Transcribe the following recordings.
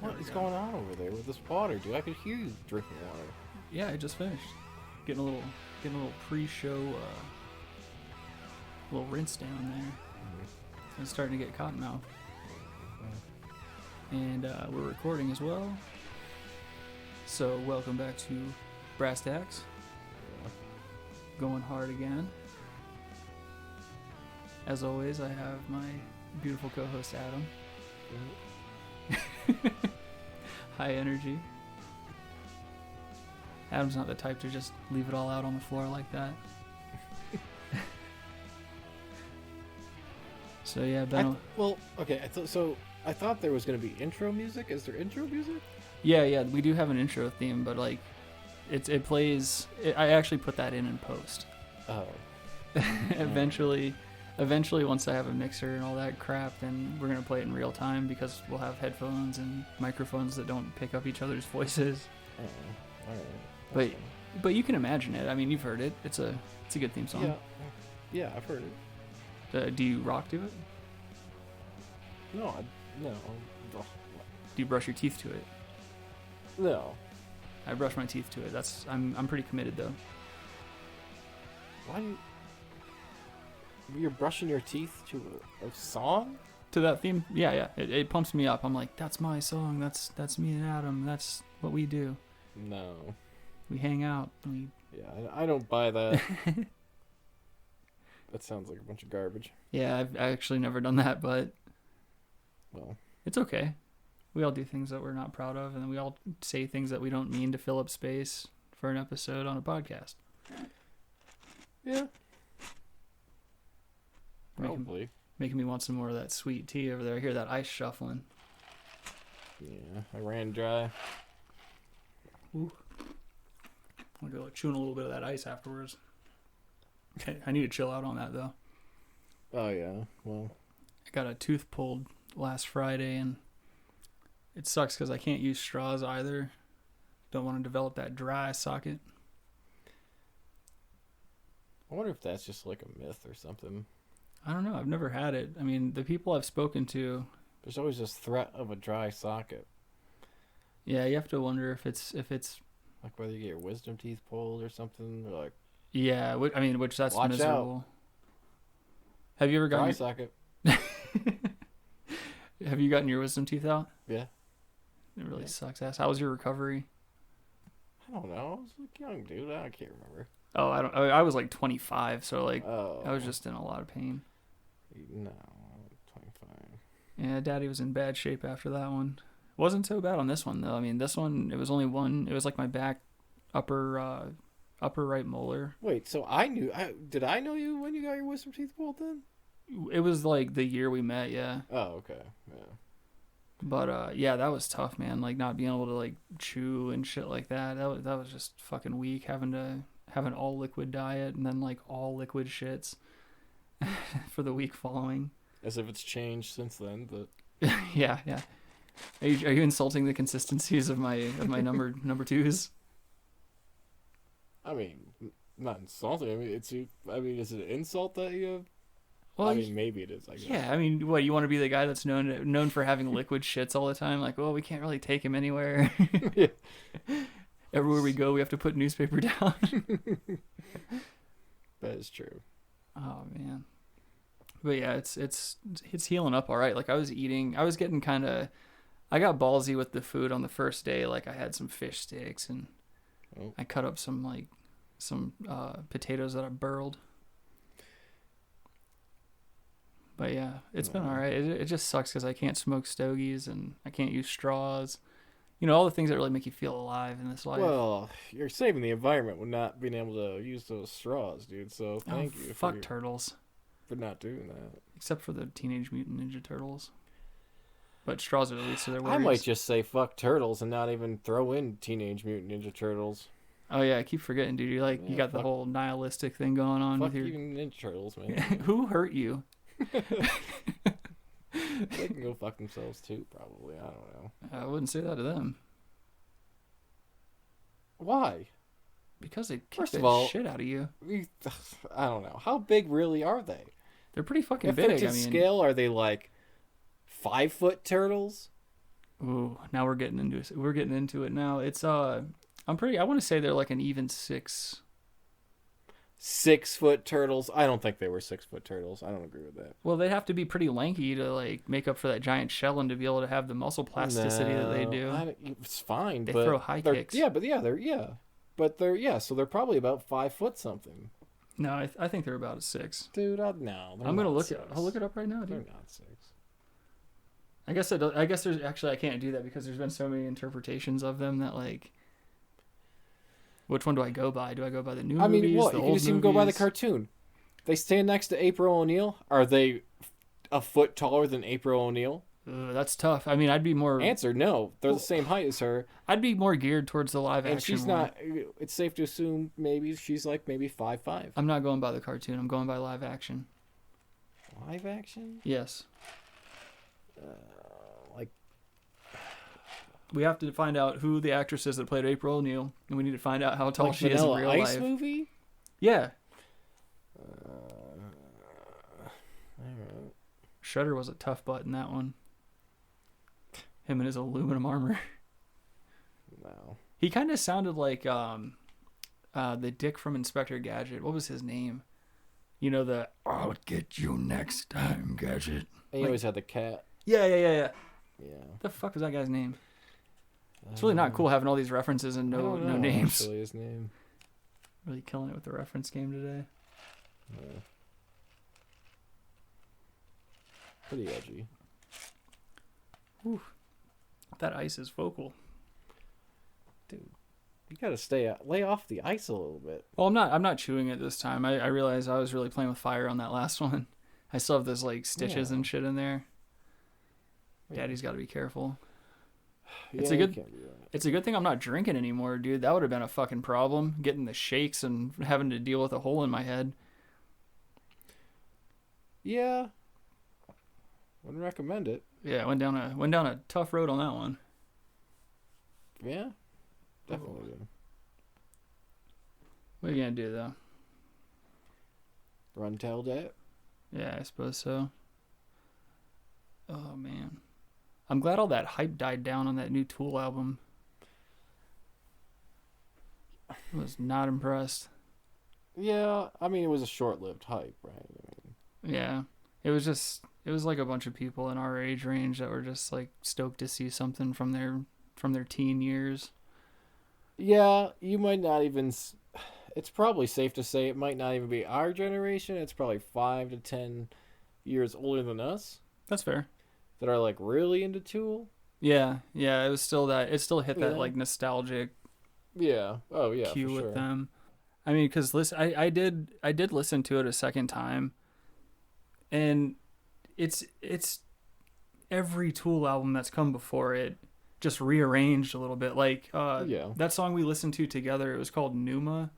What is going on over there with this water, dude? I could hear you drinking water. Yeah, I just finished. Getting a little pre-show, little rinse down there. Mm-hmm. I'm starting to get cotton mouth. And we're recording as well. So welcome back to Tacks. Going hard again. As always, I have my beautiful co-host Adam. High energy. Adam's not the type to just leave it all out on the floor like that. So yeah, Ben. I thought there was going to be intro music. Is there intro music? Yeah, we do have an intro theme, but like, it plays. I actually put that in post. Oh. Eventually, once I have a mixer and all that crap, then we're gonna play it in real time because we'll have headphones and microphones that don't pick up each other's voices. Oh, all right. But you can imagine it. I mean, you've heard it. It's a good theme song. Yeah, I've heard it. Do you rock to it? No. Do you brush your teeth to it? No. I brush my teeth to it. I'm pretty committed though. Why do you're brushing your teeth to a song? To that theme? Yeah. It pumps me up. I'm like, that's my song. That's me and Adam. That's what we do. No. We hang out. Yeah, I don't buy that. That sounds like a bunch of garbage. Yeah, I've actually never done that, but well, it's okay. We all do things that we're not proud of, and we all say things that we don't mean to fill up space for an episode on a podcast. Yeah. Probably. Making me want some more of that sweet tea over there. I hear that ice shuffling. Yeah, I ran dry. Ooh. I'm going to go chewing a little bit of that ice afterwards. I need to chill out on that, though. Oh, yeah. Well, I got a tooth pulled last Friday, and it sucks because I can't use straws either. Don't want to develop that dry socket. I wonder if that's just like a myth or something. I don't know. I've never had it. I mean, the people I've spoken to... There's always this threat of a dry socket. Yeah, you have to wonder if it's... Like whether you get your wisdom teeth pulled or something, or like... Yeah, which that's watch miserable. Out. Have you ever gotten... Dry socket. Have you gotten your wisdom teeth out? Yeah. It really sucks ass. How was your recovery? I don't know. I was like young, dude. I can't remember. Oh, I was like 25, so like I was just in a lot of pain. No, 25. Yeah, Daddy was in bad shape after that one. Wasn't so bad on this one though. I mean, this one it was only one. It was like my back upper right molar. Wait, so did I know you when you got your wisdom teeth pulled then? It was like the year we met, yeah. Oh, okay. Yeah. But yeah, that was tough, man. Like not being able to like chew and shit like that. That was just fucking weak. Having to have an all liquid diet and then like all liquid shits for the week following. As if it's changed since then, but yeah. Are you insulting the consistencies of my number twos? I mean, not insulting. I mean, is it an insult that you have? Well, I mean, maybe it is, I guess. Yeah, I mean, what, you want to be the guy that's known for having liquid shits all the time? Like, well, we can't really take him anywhere. Yeah. Everywhere we go, we have to put newspaper down. That is true. Oh, man. But yeah, it's healing up all right. Like, I got ballsy with the food on the first day. Like, I had some fish sticks, and I cut up some potatoes that I burled. But yeah, it's been all right. It just sucks because I can't smoke stogies and I can't use straws. You know, all the things that really make you feel alive in this life. Well, you're saving the environment with not being able to use those straws, dude. So thank you. Fuck turtles. For not doing that. Except for the Teenage Mutant Ninja Turtles. But straws are the least of their worries. I might just say fuck turtles and not even throw in Teenage Mutant Ninja Turtles. Oh yeah, I keep forgetting, dude. You got the whole nihilistic thing going on with your... Fuck even Ninja Turtles, man. Who hurt you? They can go fuck themselves too, probably. I don't know. I wouldn't say that to them. Why? Because they kick the shit out of you. I don't know. How big really are they? They're pretty fucking if big. They're to scale, are they like 5-foot turtles? Ooh, now we're getting into it now. It's I want to say they're like an even 6. 6-foot turtles. I don't think they were 6-foot turtles. I don't agree with that. Well, they'd have to be pretty lanky to like make up for that giant shell and to be able to have the muscle plasticity that they do. It's fine. They but throw high kicks. Yeah, but they're so they're probably about 5 foot something. No, I think they're about a 6. Dude, no. I'm gonna look it. I'll look it up right now, dude. They're not 6. I guess there's actually I can't do that because there's been so many interpretations of them that like. Which one do I go by? Do I go by the new movies? I mean, what? The You old can just even movies? go by the cartoon. They stand next to April O'Neil. Are they a foot taller than April O'Neil? That's tough. I mean, I'd be more. Answer: no. They're the same height as her. I'd be more geared towards the live action. And she's one. not. It's safe to assume maybe she's like maybe 5'5". I'm not going by the cartoon. I'm going by live action. Live action? Yes. Like. We have to find out who the actress is that played April O'Neil, and we need to find out how tall Like she is in Vanilla real Ice life. movie? Yeah. Alright. Shredder was a tough butt in that one. Him and his aluminum armor. No. He kind of sounded like the dick from Inspector Gadget. What was his name? You know the "I'll get you next time, Gadget." And he always had the cat. Yeah. Yeah. The fuck was that guy's name? It's really not cool having all these references and no names. Actually, his name. Really killing it with the reference game today. Yeah. Pretty edgy. Whew. That ice is vocal. Dude, you gotta lay off the ice a little bit. Well, I'm not chewing it this time. I realized I was really playing with fire on that last one. I still have those like stitches and shit in there. Daddy's got to be careful. It's a good thing I'm not drinking anymore, dude. That would have been a fucking problem. Getting the shakes and having to deal with a hole in my head. Yeah. Wouldn't recommend it. Yeah, went down a tough road on that one. Yeah. Definitely. Oh. What are you gonna do though? Run tell that? Yeah, I suppose so. Oh man. I'm glad all that hype died down on that new Tool album. I was not impressed. Yeah, I mean, it was a short-lived hype, right? I mean, yeah. It was like a bunch of people in our age range that were just like stoked to see something from their teen years. Yeah, you might not even... It's probably safe to say it might not even be our generation. It's probably 5 to 10 years older than us. That's fair. That are like really into Tool. Yeah. It still hit that like nostalgic. Yeah. Oh yeah. Cue for with sure. them. I mean, because I did listen to it a second time, and it's every Tool album that's come before it, just rearranged a little bit. Like that song we listened to together, it was called Numa,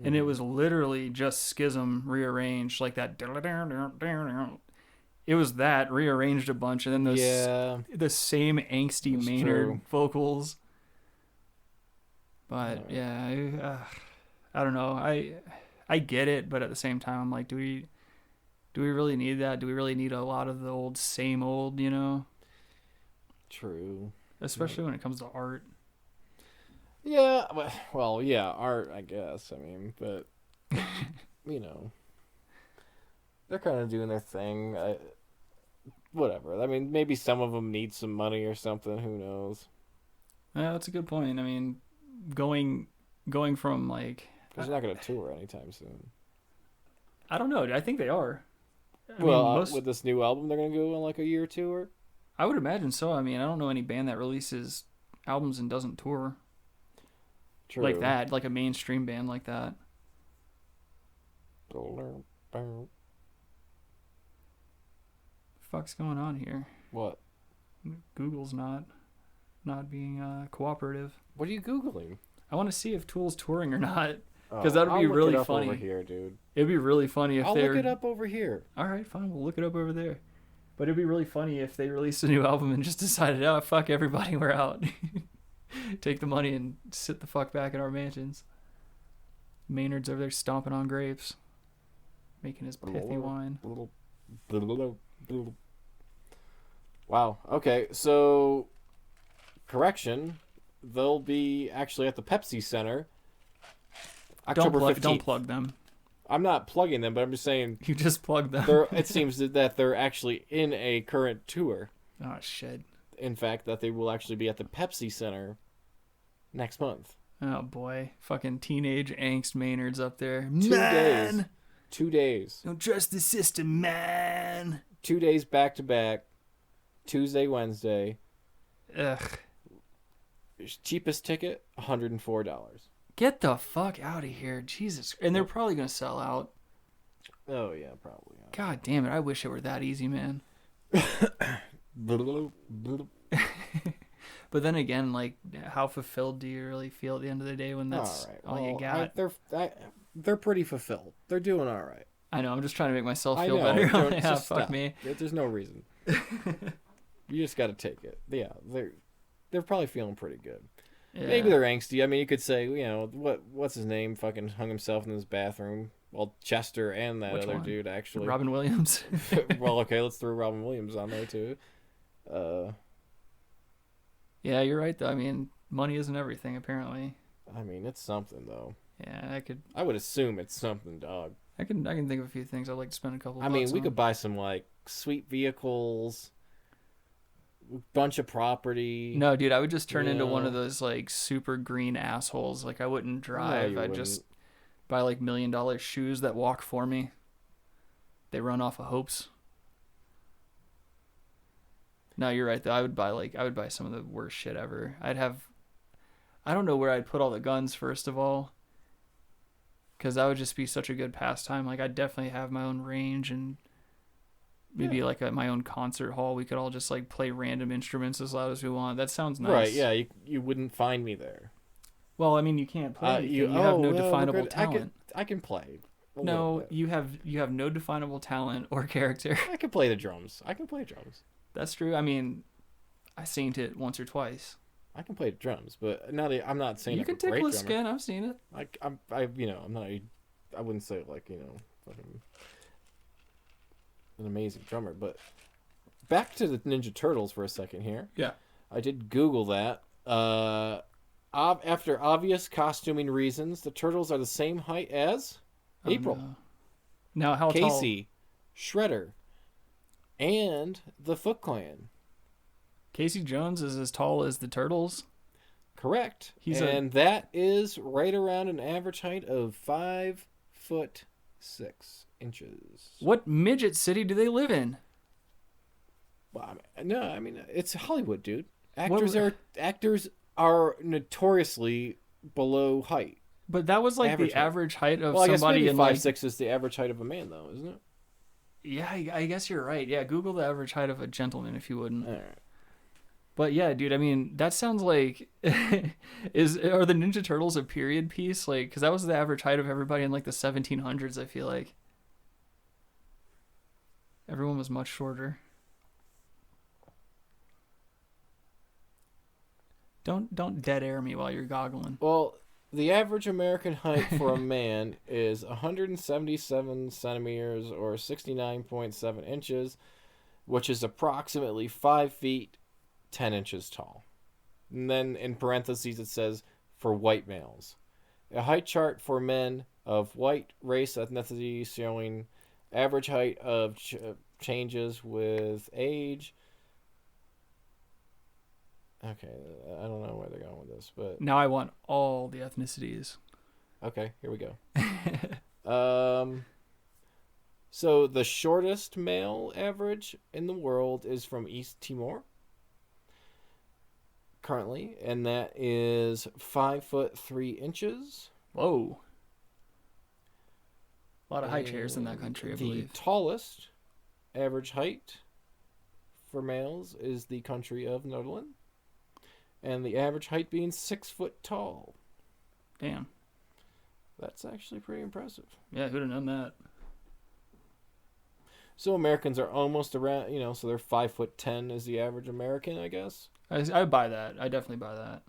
and it was literally just Schism rearranged, like that. It was that rearranged a bunch, and then the same angsty Maynard vocals. But I don't know. I get it, but at the same time, I'm like, do we really need that? Do we really need a lot of the old same old? You know? True. Especially when it comes to art. Yeah. Well, yeah, art, I guess. I mean, but you know, they're kind of doing their thing. Whatever. I mean, maybe some of them need some money or something. Who knows? Yeah, that's a good point. I mean, going from like... Because they're not going to tour anytime soon. I don't know. I think they are. With this new album, they're going to go on like a year tour? I would imagine so. I mean, I don't know any band that releases albums and doesn't tour. True. Like that. Like a mainstream band like that. Fuck's going on here? What? Google's not being cooperative. What are you Googling? I want to see if Tool's touring or not, because that would be really funny. Over here, dude. It'd be really funny if I'll look it up over here. All right, fine. We'll look it up over there. But it'd be really funny if they released a new album and just decided, oh, fuck everybody, we're out. Take the money and sit the fuck back in our mansions. Maynard's over there stomping on grapes, making his pithy wine. Wow. Okay, so correction, they'll be actually at the Pepsi Center October 15th. Don't plug them. I'm not plugging them, but I'm just saying. You just plugged them. It seems that they're actually in a current tour. Oh, shit. In fact, that they will actually be at the Pepsi Center next month. Oh, boy. Fucking teenage angst Maynards up there. 2 days. 2 days. Don't trust the system, man. 2 days back to back. Tuesday, Wednesday. Ugh. Cheapest ticket, $104. Get the fuck out of here. Jesus. And they're probably going to sell out. Oh, yeah, probably. God damn it. I wish it were that easy, man. But then again, like, how fulfilled do you really feel at the end of the day when that's all you got? They're pretty fulfilled. They're doing all right. I know. I'm just trying to make myself feel better. Yeah, fuck stop. me. There's no reason. You just got to take it. Yeah, they're probably feeling pretty good. Yeah. Maybe they're angsty. I mean, you could say, what's his name? Fucking hung himself in his bathroom. Well, Chester and that other dude, actually. Robin Williams. Well, okay, let's throw Robin Williams on there, too. Yeah, you're right, though. I mean, money isn't everything, apparently. I mean, it's something, though. Yeah, I would assume it's something, dog. I can think of a few things I'd like to spend a couple. I mean, we could buy some like sweet vehicles, bunch of property. No, dude, I would just turn into one of those like super green assholes. Like I wouldn't drive. I'd just buy like $1 million shoes that walk for me. They run off of hopes. No, you're right though. I would buy some of the worst shit ever. I don't know where I'd put all the guns first of all. Because that would just be such a good pastime. Like, I'd definitely have my own range and maybe like my own concert hall. We could all just like play random instruments as loud as we want. That sounds nice. Right, yeah. You wouldn't find me there. Well, I mean, you can't play. You have no definable talent. I can play. No, you have no definable talent or character. I can play the drums. That's true. I mean, I synced it once or twice. I can play drums, but I'm not saying you can tickle his skin. I've seen it. I'm not. I wouldn't say like fucking an amazing drummer. But back to the Ninja Turtles for a second here. Yeah, I did Google that. After obvious costuming reasons, the turtles are the same height as April. No. Now, how Casey, Shredder, and the Foot Clan. Casey Jones is as tall as the Turtles. Correct. That is right around an average height of 5'6" What midget city do they live in? Well, I mean, it's Hollywood, dude. Actors are notoriously below height. But that was like average height of somebody. Somebody I guess maybe 5'6" like... is the average height of a man, though, isn't it? Yeah, I guess you're right. Yeah, Google the average height of a gentleman if you wouldn't. All right. But yeah, dude, I mean, that sounds like are the Ninja Turtles a period piece? Like, because that was the average height of everybody in like the 1700s. I feel like everyone was much shorter. Don't dead air me while you're goggling. Well, the average American height for a man is 177 centimeters or 69.7 inches, which is approximately 5 feet 10 inches tall. And then in parentheses it says for white males. A height chart for men of white race ethnicity showing average height of changes with age. Okay, I don't know where they're going with this, but now I want all the ethnicities. Okay, here we go. So the shortest male average in the world is from East Timor currently, and that is 5'3". Whoa. A lot of high chairs in that country, I believe. The tallest average height for males is the country of Netherlands, and the average height being 6 foot tall. Damn. That's actually pretty impressive. Yeah, who'd have known that? So Americans are almost around, so they're 5'10" is the average American, I guess. I buy that. I definitely buy that.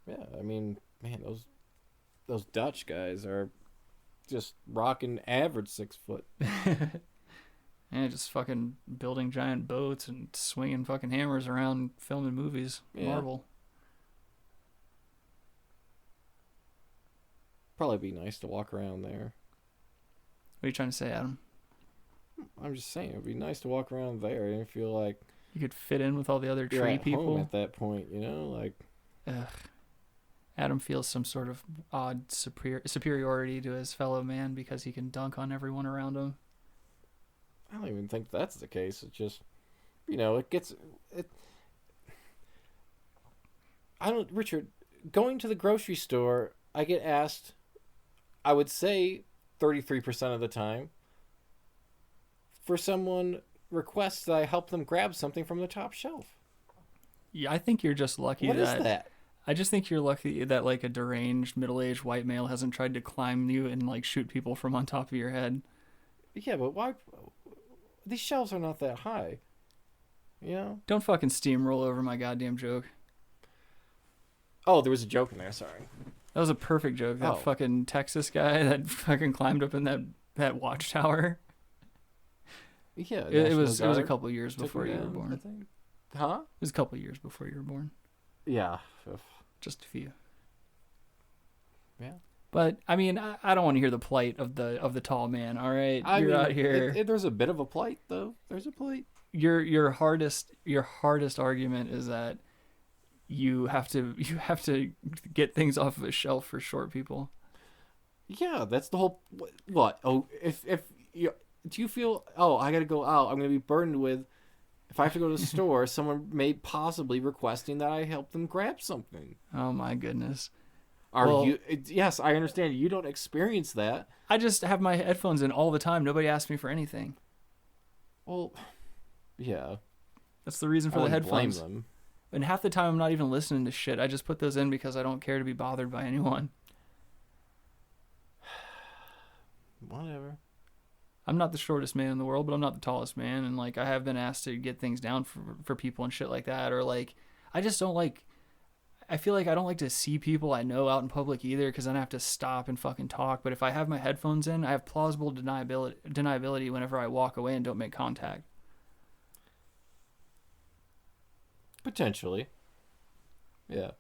Yeah, I mean, man, those Dutch guys are just rocking average 6 foot. Yeah, just fucking building giant boats and swinging fucking hammers around, filming movies. Yeah. Marvel. Probably be nice to walk around there. What are you trying to say, Adam? I'm just saying, it'd be nice to walk around there and feel like You could fit in with all the other you're tree at people. home at that point, you know? Like, Ugh. Adam feels some sort of odd superiority to his fellow man because he can dunk on everyone around him. I don't even think that's the case. It's just, you know, Richard, going to the grocery store, I get asked, I would say 33% of the time, for someone requests that I help them grab something from the top shelf. Yeah, I think you're just lucky What is that? I just think you're lucky that like a deranged middle-aged white male hasn't tried to climb you and like shoot people from on top of your head. Yeah, but why? These shelves are not that high. You know? Don't fucking steamroll over my goddamn joke. Oh, there was a joke in there. Sorry. That was a perfect joke. That fucking Texas guy that fucking climbed up in that watchtower. Yeah, it was a couple years before you were born. I think. Huh? It was a couple years before you were born. Yeah. Just a few. Yeah. But I mean, I don't want to hear the plight of the tall man. All right, you're out here. There's a bit of a plight, though. There's a plight. Your hardest argument is that you have to get things off of a shelf for short people. Yeah, that's the whole. What? Oh, if you do you feel? Oh, I gotta go out. I'm gonna be burdened with. If I have to go to the store, someone may possibly requesting that I help them grab something. Oh my goodness. You? Yes, I understand. You don't experience that. I just have my headphones in all the time. Nobody asks me for anything. Well, yeah. That's the reason for the headphones. Blame them. And half the time I'm not even listening to shit. I just put those in because I don't care to be bothered by anyone. Whatever. I'm not the shortest man in the world, but I'm not the tallest man. And like I have been asked to get things down for people and shit like that. Or like I just don't like. I feel like I don't like to see people I know out in public either because then I have to stop and fucking talk. But if I have my headphones in, I have plausible deniability whenever I walk away and don't make contact. Potentially. Yeah.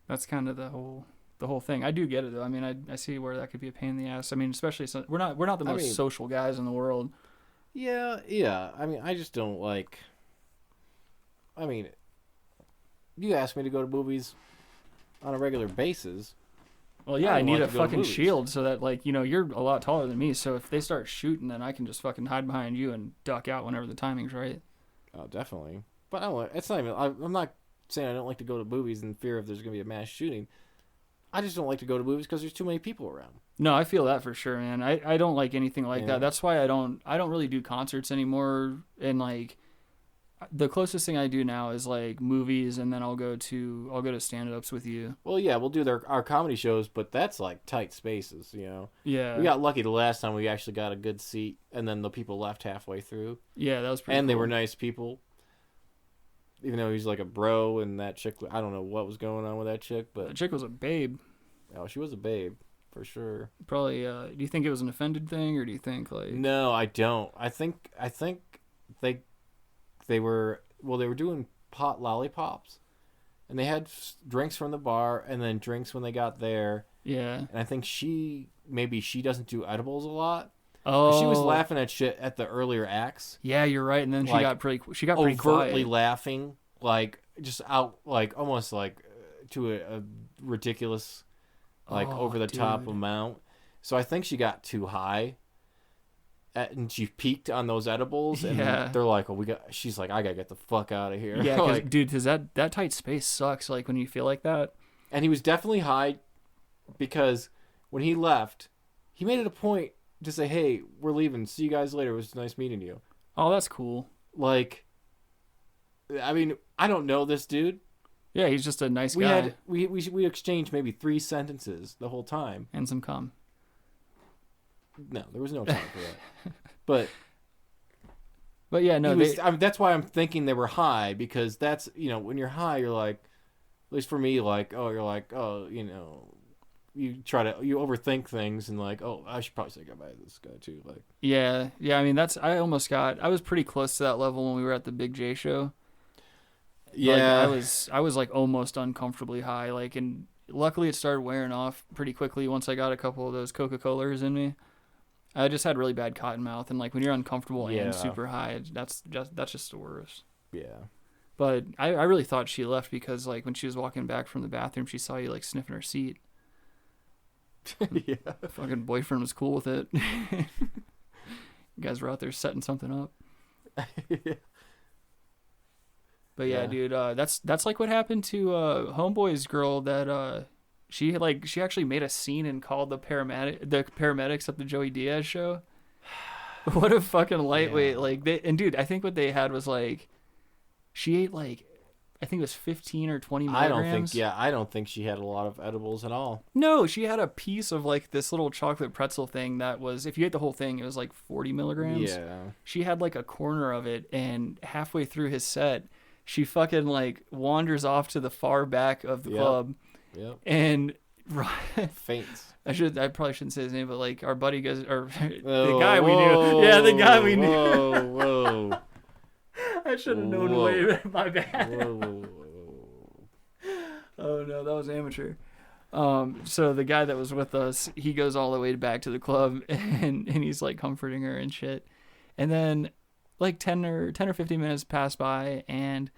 That's kind of the whole thing. I do get it though. I mean, I see where that could be a pain in the ass. I mean, especially since we're not the most social guys in the world. Yeah. I mean, I just don't like. I mean, you ask me to go to movies on a regular basis. Well, yeah, I need a fucking shield so that, like, you know, you're a lot taller than me. So if they start shooting, then I can just fucking hide behind you and duck out whenever the timing's right. Oh, definitely. But I don't. It's not even. I'm not saying I don't like to go to movies in fear of there's going to be a mass shooting. I just don't like to go to movies because there's too many people around. No, I feel that for sure, man. I don't like anything like that. That's why I don't really do concerts anymore. And like, the closest thing I do now is like movies, and then I'll go to stand-ups with you. Well, yeah, we'll do our comedy shows, but that's like tight spaces, you know. Yeah. We got lucky the last time we actually got a good seat, and then the people left halfway through. Yeah, that was pretty. And cool. They were nice people. Even though he's like a bro, and that chick, I don't know what was going on with that chick, but the chick was a babe. Oh, she was a babe, for sure. Probably. Do you think it was an offended thing, or do you think like? No, I don't. I think they were doing pot lollipops, and they had drinks from the bar, and then drinks when they got there. Yeah. And I think she doesn't do edibles a lot. Oh, she was laughing at shit at the earlier acts. Yeah, you're right. And then she got pretty overtly quiet. laughing, like just out, like almost like to a ridiculous, like over the top amount. So I think she got too high, and she peaked on those edibles. And they're like, "Oh, she's like, I gotta get the fuck out of here." Yeah, like, dude, because that tight space sucks. Like when you feel like that. And he was definitely high, because when he left, he made it a point to say, "Hey, we're leaving. See you guys later. It was nice meeting you." Oh, that's cool. Like, I mean, I don't know this dude. Yeah, he's just a nice guy. We exchanged maybe 3 sentences the whole time. And some cum. No, there was no time for that. But yeah, no. That's why I'm thinking they were high, because that's, you know, when you're high, you're like, at least for me, like, oh, you're like, oh, you know, you overthink things and like, oh, I should probably say goodbye to this guy too. Like, Yeah, I mean, I was pretty close to that level when we were at the Big J show. Like yeah, I was like almost uncomfortably high. Like, and luckily it started wearing off pretty quickly once I got a couple of those Coca-Colas in me. I just had really bad cotton mouth, and like when you're uncomfortable yeah, and super high, that's just the worst. yeah, But I really thought she left because like when she was walking back from the bathroom, she saw you like sniffing her seat. yeah. Fucking boyfriend was cool with it. You guys were out there setting something up. Yeah. But yeah, Yeah. dude, that's like what happened to Homeboy's girl that she actually made a scene and called the paramedics at the Joey Diaz show. What a fucking lightweight. Yeah. Like dude, I think what they had was like she ate like I think it was 15 or 20 milligrams. I don't think she had a lot of edibles at all. No, she had a piece of like this little chocolate pretzel thing that was, if you ate the whole thing, it was like 40 milligrams. Yeah. She had like a corner of it, and halfway through his set, she fucking like wanders off to the far back of the Yep. club, Yep. and Faints. I probably shouldn't say his name, but like our buddy goes, or the Oh, guy we whoa, knew. Yeah, the guy we knew. Whoa. I should have known Whoa. way. My bad. Whoa. Oh no, that was amateur. So the guy that was with us, he goes all the way back to the club and he's like comforting her and shit. And then like 10 or 15 minutes pass by and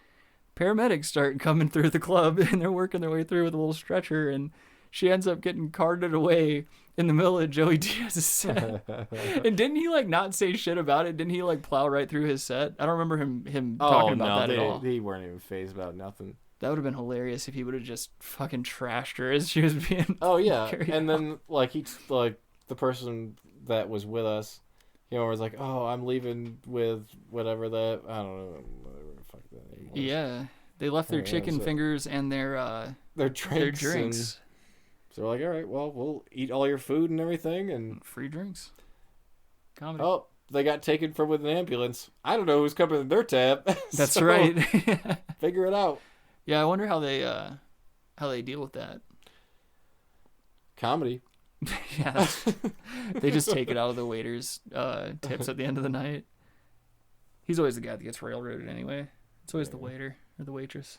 paramedics start coming through the club and they're working their way through with a little stretcher, and she ends up getting carted away in the middle of Joey Diaz's set. And didn't he like not say shit about it? Didn't he like plow right through his set? I don't remember him talking about that at all. They weren't even phased about nothing. That would have been hilarious if he would have just fucking trashed her as she was being. Oh yeah, carried and out. then like the person that was with us, was like, "Oh, I'm leaving with whatever that I don't know, whatever the fuck that name was." Yeah, they left their Yeah, chicken so- fingers and their Their drinks. drinks. So we're like, all right, well, we'll eat all your food and everything, and Free drinks. Comedy. oh, they got taken from with an ambulance. I don't know who's coming in their tab. That's So, right. Figure it out. Yeah, I wonder how they deal with that. Comedy. Yeah, they just take it out of the waiter's tips at the end of the night. He's always the guy that gets railroaded anyway. It's always the waiter or the waitress.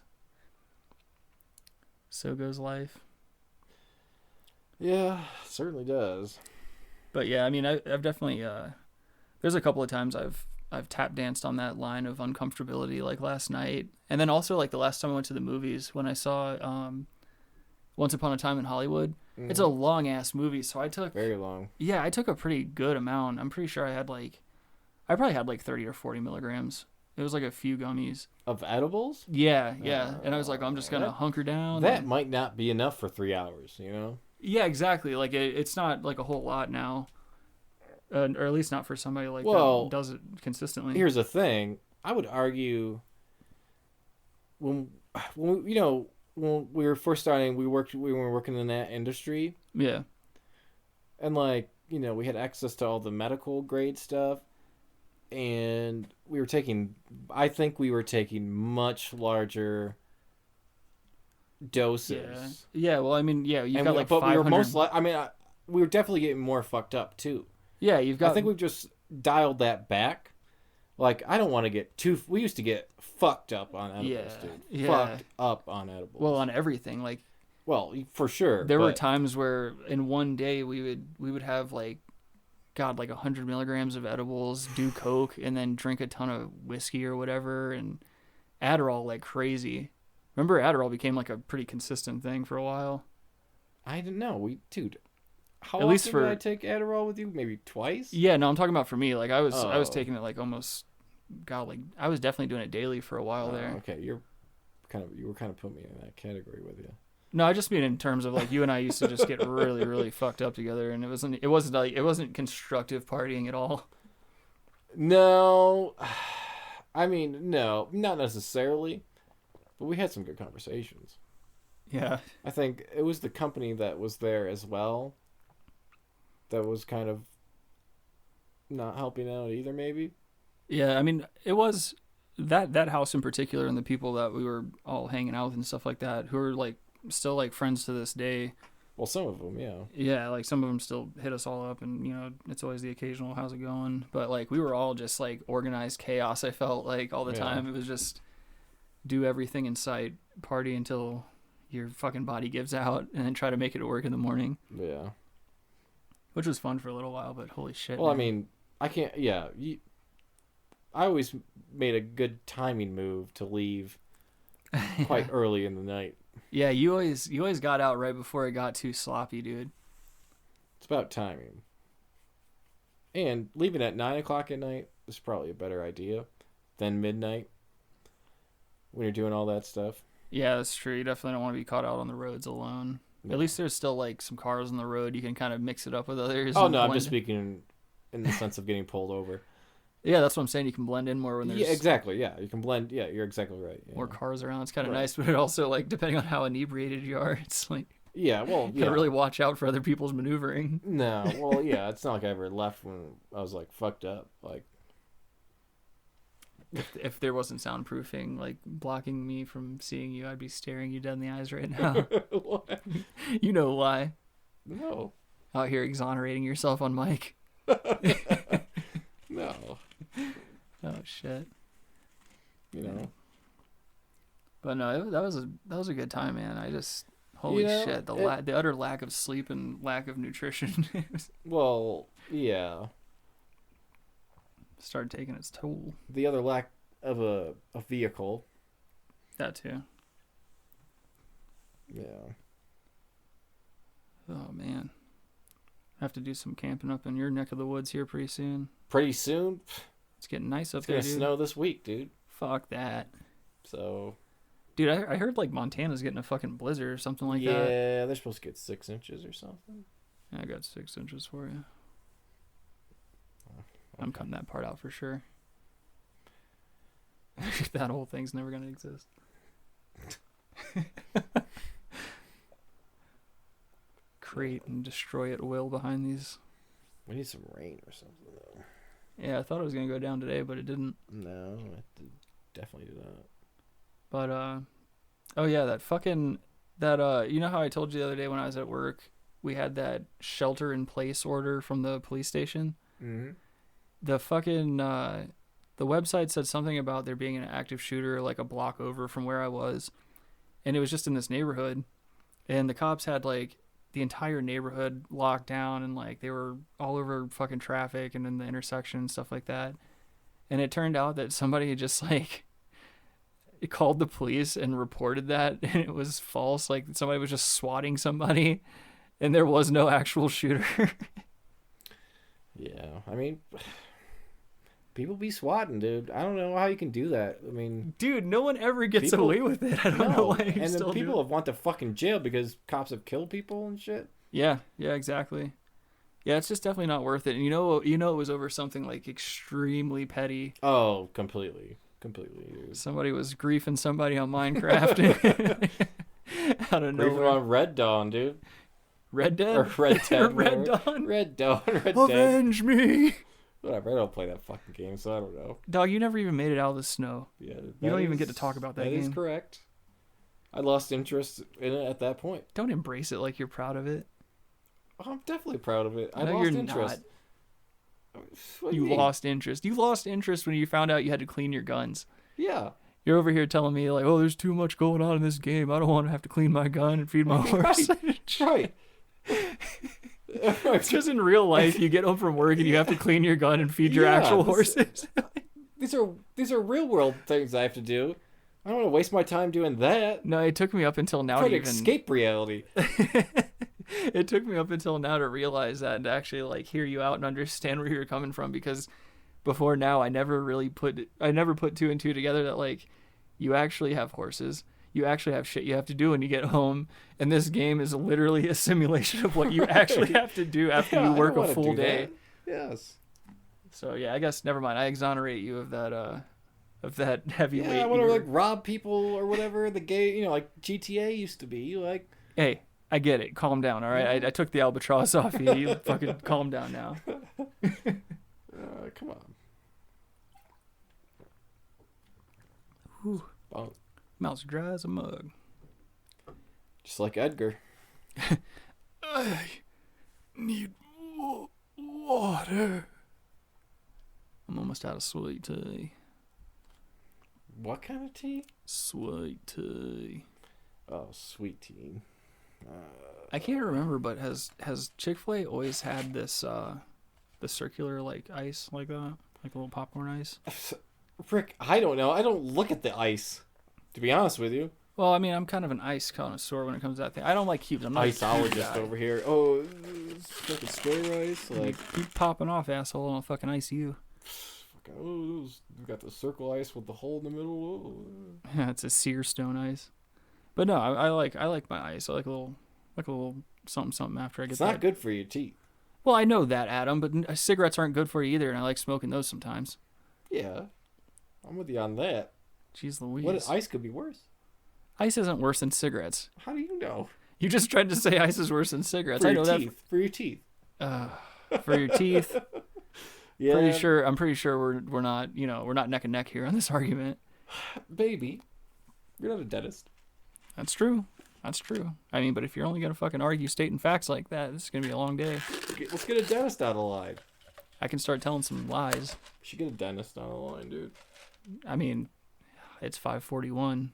So goes life. Yeah, certainly does. But yeah, I mean, I've definitely there's a couple of times I've tap danced on that line of uncomfortability, like last night, and then also like the last time I went to the movies when I saw Once Upon a Time in Hollywood. It's a long ass movie, so I took Very long. I took a pretty good amount. I'm pretty sure I probably had like 30 or 40 milligrams. It was like a few gummies. Of edibles? Yeah, and I was like, I'm just gonna that- hunker down. That might not be enough for 3 hours, Yeah, exactly. Like it's not like a whole lot now, or at least not for somebody like Well, that does it consistently. Here's the thing. I would argue when when we were first starting, we were working in that industry, Yeah, and like, we had access to all the medical grade stuff, and I think we were taking much larger doses. yeah. Well, I mean, yeah, you've And got we, like but 500. we were we were definitely getting more fucked up too. Yeah, you've got. I think we've just dialed that back. Like, I don't want to get we used to get fucked up on edibles, dude. Yeah. Fucked up on edibles. Well, on everything, like well, for sure. there were but- times where in one day we would have like 100 milligrams of edibles, do coke, and then drink a ton of whiskey or whatever, and Adderall like crazy. Remember, Adderall became like a pretty consistent thing for a while. I didn't know. Dude, how At often least did for- I take Adderall with you? Maybe twice? Yeah, no, I'm talking about for me. Like I was Oh. taking it like almost, I was definitely doing it daily for a while there. Okay, you were kind of putting me in that category with you. No, I just mean in terms of like you and I used to just get really, really fucked up together, and it wasn't constructive partying at all. No, I mean, no, not necessarily, but we had some good conversations. Yeah. I think it was the company that was there as well that was kind of not helping out either, maybe. Yeah, I mean, it was that house in particular, and the people that we were all hanging out with and stuff like that, who are like still like friends to this day. Well, some of them, yeah. Yeah, like some of them still hit us all up, and it's always the occasional "how's it going?" But like we were all just like organized chaos. I felt like all the time. It was just do everything in sight, party until your fucking body gives out, and then try to make it to work in the morning. Yeah. Which was fun for a little while, but holy shit. Well, man. I mean, I can't. Yeah, I always made a good timing move to leave quite early in the night. Yeah, you always got out right before it got too sloppy, dude. It's about timing. And leaving at 9 o'clock at night is probably a better idea than midnight when you're doing all that stuff. Yeah, that's true. You definitely don't want to be caught out on the roads alone. No. At least there's still like some cars on the road. You can kind of mix it up with others. Oh, no, I'm just speaking in the sense of getting pulled over. Yeah, that's what I'm saying. You can blend in more when there's... Yeah, exactly. Yeah, you can blend. Yeah, you're exactly right. Yeah. More cars around. It's kind of nice, but it also, like, depending on how inebriated you are, it's like... Yeah, well, you gotta really watch out for other people's maneuvering. No, well, yeah, it's not like I ever left when I was, like, fucked up. Like... If there wasn't soundproofing, like, blocking me from seeing you, I'd be staring you dead in the eyes right now. What? You know why. No. Out here exonerating yourself on mic. No. Oh shit. You know. But no, that was a good time, man. I just holy shit, the utter lack of sleep and lack of nutrition. Well, yeah. Started taking its toll. The other lack of a vehicle. That too. Yeah. Oh man. I have to do some camping up in your neck of the woods here pretty soon. Pretty soon? It's getting nice up it's there, gonna dude. snow this week, dude. Fuck that. So... Dude, I heard like Montana's getting a fucking blizzard or something like that. Yeah, they're supposed to get 6 inches or something. I got 6 inches for you. Okay. I'm cutting that part out for sure. That whole thing's never gonna exist. Create and destroy at will behind these. We need some rain or something, though. Yeah, I thought it was gonna go down today, but it didn't. No, it definitely did not. But oh yeah, you know how I told you the other day when I was at work, we had that shelter in place order from the police station. Mm-hmm. The fucking the website said something about there being an active shooter like a block over from where I was, and it was just in this neighborhood, and the cops had like the entire neighborhood locked down, and like they were all over fucking traffic and in the intersection and stuff like that. And it turned out that somebody had just like it called the police and reported that, and it was false. Like somebody was just swatting somebody, and there was no actual shooter. Yeah, I mean, people be swatting, dude. I don't know how you can do that. I mean, dude, no one ever gets away with it. I don't know why. And then people have went to fucking jail because cops have killed people and shit. Yeah, exactly. Yeah, it's just definitely not worth it. And you know, it was over something like extremely petty. Oh, completely, dude. Somebody was griefing somebody on Minecraft. Out of nowhere. Griefing on Red Dawn, dude. Red Dead? Or Red Dead. Red Dawn? Red Dawn. Red Dead. Avenge me! Whatever, I don't play that fucking game, so I don't know. Dog, you never even made it out of the snow. Yeah, you don't even get to talk about that game. That is correct. I lost interest in it at that point. Don't embrace it like you're proud of it. Oh, I'm definitely proud of it. I no, lost you're interest. Not. You lost interest. You lost interest when you found out you had to clean your guns. Yeah. You're over here telling me, like, oh, there's too much going on in this game. I don't want to have to clean my gun and feed my horse. Right. It's just in real life, you get home from work and you have to clean your gun and feed your actual horses. These are real world things I have to do. I don't want to waste my time doing that. No, it took me up until now to escape reality. It took me up until now to realize that and to actually like hear you out and understand where you're coming from, because before now I never put two and two together that like you actually have horses. You actually have shit you have to do when you get home, and this game is literally a simulation of what you actually have to do after you work a full day. Yes. So yeah, I guess never mind. I exonerate you of that heavy weight. Yeah, I want to like rob people or whatever. The game, like GTA used to be. Like, hey, I get it. Calm down, all right? I took the albatross off you. You fucking calm down now. Come on. Whew. Mouth's dry as a mug. Just like Edgar. I need water. I'm almost out of sweet tea. What kind of tea? Sweet tea. Oh, sweet tea. I can't remember, but has Chick-fil-A always had this the circular like ice like that, like a little popcorn ice? Rick, I don't know. I don't look at the ice, to be honest with you. Well, I mean, I'm kind of an ice connoisseur when it comes to that thing. I don't like cubes. I'm not a cube Iceologist guy. over here. Oh, it's fucking square ice. Like, Keep popping off, asshole, and I'll fucking ice you. fucking, oh, we got the circle ice with the hole in the middle. Oh. Yeah, it's a sear stone ice. But no, I like my ice. I like a little something after I get It's that. not good for your teeth. Well, I know that, Adam, but cigarettes aren't good for you either, and I like smoking those sometimes. Yeah, I'm with you on that. Jeez Louise. What ice could be worse? Ice isn't worse than cigarettes. How do you know? You just tried to say ice is worse than cigarettes. For I your know teeth. For your teeth. For your teeth. Yeah. I'm pretty sure we're not neck and neck here on this argument. Baby, you're not a dentist. That's true. I mean, but if you're only gonna fucking argue stating facts like that, this is gonna be a long day. Let's get a dentist on the line. I can start telling some lies. We should get a dentist on the line, dude. I mean, it's 5:41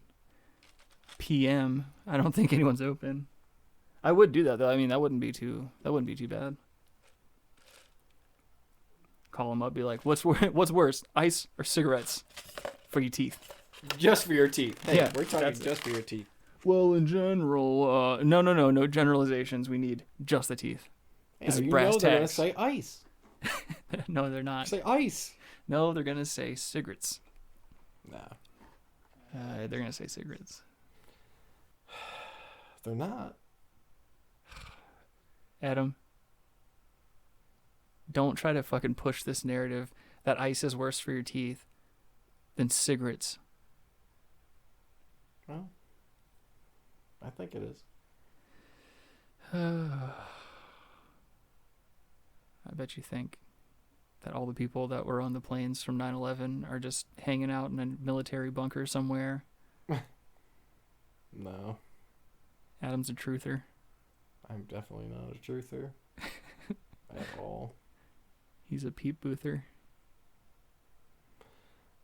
p.m. I don't think anyone's open. I would do that though. I mean, that wouldn't be too bad. Call them up, be like, "What's worse, ice or cigarettes for your teeth?" Just for your teeth. Hey, Yeah, we're talking that's just for your teeth. Well, in general, no generalizations. We need just the teeth. Yeah, This is you brass know they're gonna tacks. say ice. No, they're not. Say ice. No, they're gonna say cigarettes. Nah, They're gonna say cigarettes. they're not. Adam, don't try to fucking push this narrative that ice is worse for your teeth than cigarettes. Well, I think it is. I bet you think that all the people that were on the planes from 9/11 are just hanging out in a military bunker somewhere. No, Adam's a truther. I'm definitely not a truther at all. He's a peep boother.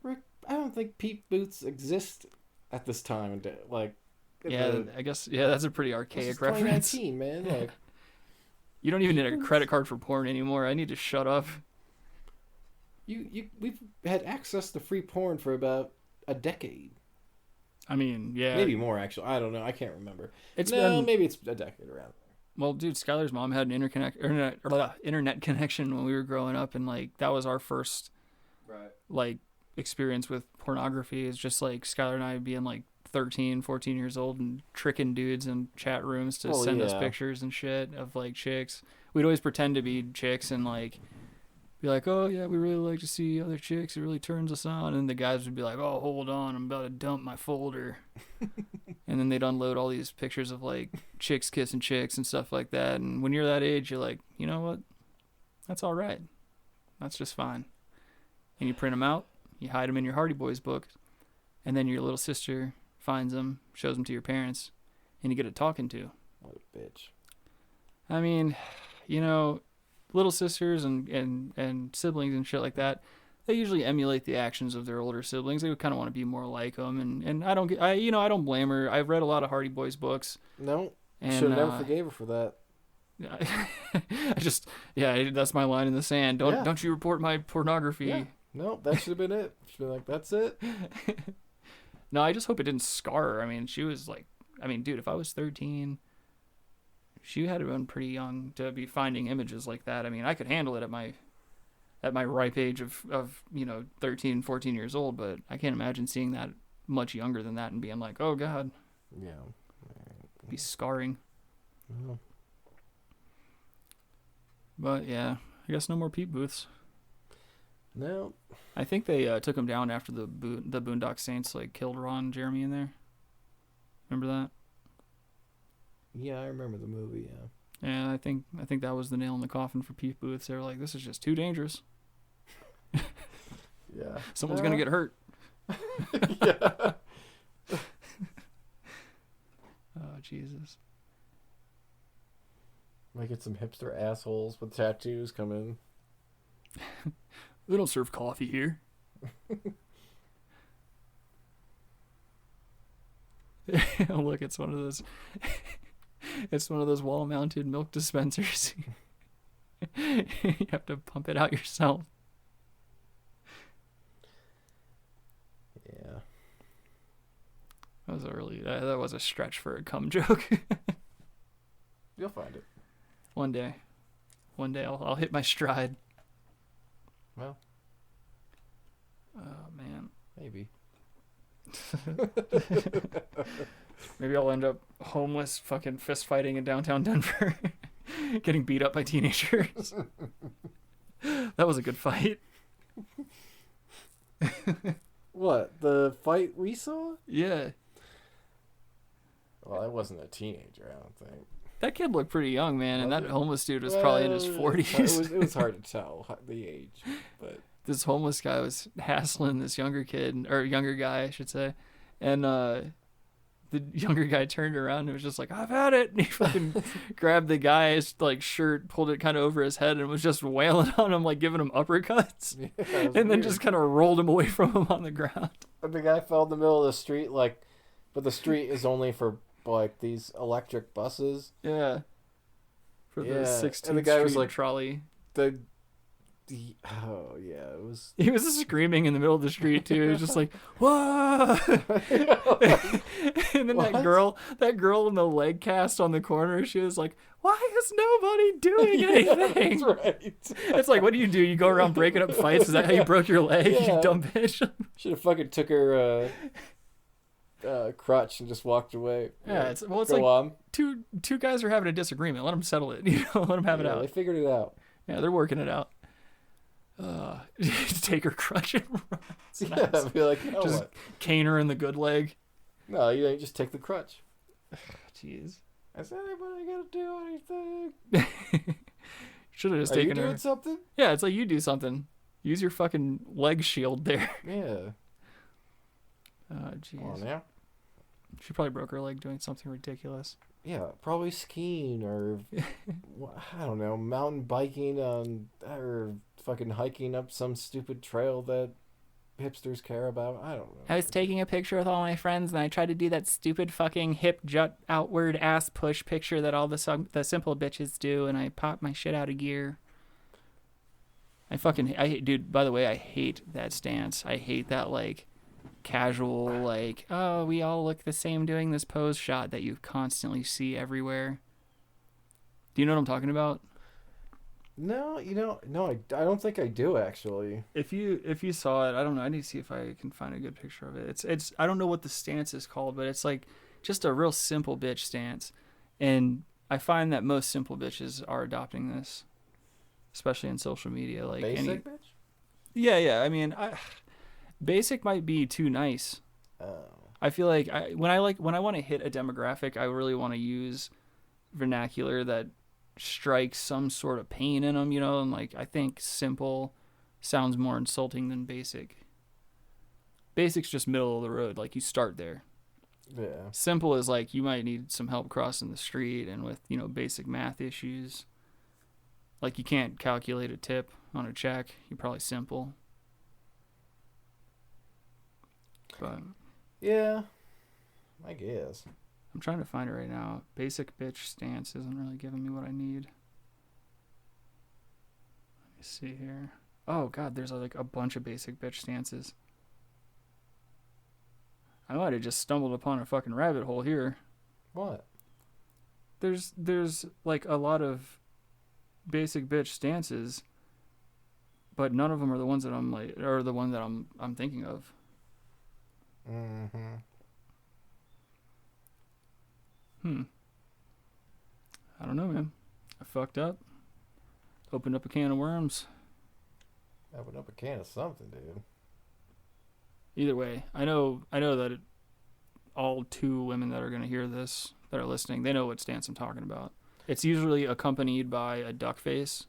Rick, I don't think peep booths exist at this time. Like, Yeah, I guess, that's a pretty this archaic is reference. 2019, man. Like, You don't even need a credit card for porn anymore. I need to shut up. we've had access to free porn for about a decade. I mean, yeah. Maybe more, actually. I don't know. I can't remember. It's no, been... maybe it's a decade around there. Well, dude, Skylar's mom had an internet connection when we were growing up, and like that was our first like experience with pornography. Is just like Skylar and I being like 13, 14 years old and tricking dudes in chat rooms to send us pictures and shit of like chicks. We'd always pretend to be chicks and like be like, "Oh yeah, we really like to see other chicks. It really turns us on." And the guys would be like, "Oh, hold on, I'm about to dump my folder." And then they'd unload all these pictures of like chicks kissing chicks and stuff like that. And when you're that age, you're like, you know what? That's all right. That's just fine. And you print them out, you hide them in your Hardy Boys book, and then your little sister finds them, shows them to your parents, and you get a talking to. What a bitch. I mean, you know, little sisters and siblings and shit like that, they usually emulate the actions of their older siblings. They would kind of want to be more like them, and I don't blame her. I've read a lot of Hardy Boys books. No, and should have never forgave her for that. That's my line in the sand. Don't you report my pornography? Yeah. No, that should have been it. She'd be like, that's it. No, I just hope it didn't scar her. I mean, she was like, dude, if I was 13, she had to have been pretty young to be finding images like that. I mean, I could handle it at my ripe age of 13, 14 years old, but I can't imagine seeing that much younger than that and being like, oh God. Yeah. It'd be scarring. Mm-hmm. But yeah, I guess no more peep booths. No. I think they took him down after the Boondock Saints like killed Ron Jeremy in there. Remember that? Yeah, I remember the movie, yeah. Yeah, I think that was the nail in the coffin for peep booths. They were like, this is just too dangerous. Yeah. Someone's gonna get hurt. Yeah. Oh, Jesus. Might get some hipster assholes with tattoos come in. They don't serve coffee here. Oh, look, it's one of those. It's one of those wall-mounted milk dispensers. You have to pump it out yourself. Yeah. That was a stretch for a cum joke. You'll find it. One day I'll hit my stride. Well. Oh man. Maybe. Maybe I'll end up homeless, fucking fist fighting in downtown Denver, getting beat up by teenagers. That was a good fight. What? The fight we saw? Yeah. Well, I wasn't a teenager, I don't think. That kid looked pretty young, man, and Was that it? homeless dude was probably in his 40s. It was hard to tell the age, but This homeless guy was hassling this younger kid, or younger guy, I should say, and the younger guy turned around and was just like, "I've had it," and he fucking grabbed the guy's like shirt, pulled it kind of over his head, and was just wailing on him, like giving him uppercuts, yeah, and then just kind of rolled him away from him on the ground. And the guy fell in the middle of the street, like, but the street is only for like these electric buses. Yeah. For the Yeah, 16th and the guy was Street like- trolley. Oh yeah, it was. He was screaming in the middle of the street too. He was just like, "Whoa!" And then What? that girl in the leg cast on the corner, she was like, "Why is nobody doing anything?" That's right. It's like, what do? You go around breaking up fights? Is that how you broke your leg? Yeah. You dumb bitch. Should have fucking took her crutch and just walked away. Yeah, it's Go like on. two guys are having a disagreement. Let them settle it. Let them have it Yeah, out. They figured it out. Yeah, they're working it out. Take her crutch and run. Yeah, I'd be like, no, Just what? cane her in the good leg. No, you don't just take the crutch. Jeez. Is anybody gonna do anything? Should have just Are you taken her. doing something? Yeah, it's like you do something. Use your fucking leg shield there. Yeah. Oh, Come on jeez. now. She probably broke her leg doing something ridiculous. Yeah, probably skiing or I don't know, mountain biking on or fucking hiking up some stupid trail that hipsters care about. I don't know. I was taking a picture with all my friends, and I tried to do that stupid fucking hip jut outward ass push picture that all the simple bitches do, and I popped my shit out of gear. I hate, dude, by the way, I hate that stance. I hate that, like, casual, like, oh, we all look the same doing this pose shot that you constantly see everywhere. Do you know what I'm talking about? No, I don't think I do actually. If you saw it, I don't know. I need to see if I can find a good picture of it. It's I don't know what the stance is called, but it's like just a real simple bitch stance. And I find that most simple bitches are adopting this, especially in social media. Like Basic bitch? Yeah. I mean, basic might be too nice. Oh. I feel like when I want to hit a demographic, I really want to use vernacular that strikes some sort of pain in them, and like I think simple sounds more insulting than basic. Basic's just middle of the road, like you start there. Yeah. Simple is like you might need some help crossing the street and with, basic math issues. Like you can't calculate a tip on a check, you're probably simple. But Yeah. I guess. I'm trying to find it right now. Basic bitch stance isn't really giving me what I need. Let me see here. Oh god, there's like a bunch of basic bitch stances. I might have just stumbled upon a fucking rabbit hole here. What? There's like a lot of basic bitch stances, but none of them are the ones that I'm like, or the one that I'm thinking of. Mm-hmm. I don't know, man. I fucked up. Opened up a can of worms. Open up a can of something, dude. Either way, I know that all two women that are going to hear this, that are listening, they know what stance I'm talking about. It's usually accompanied by a duck face,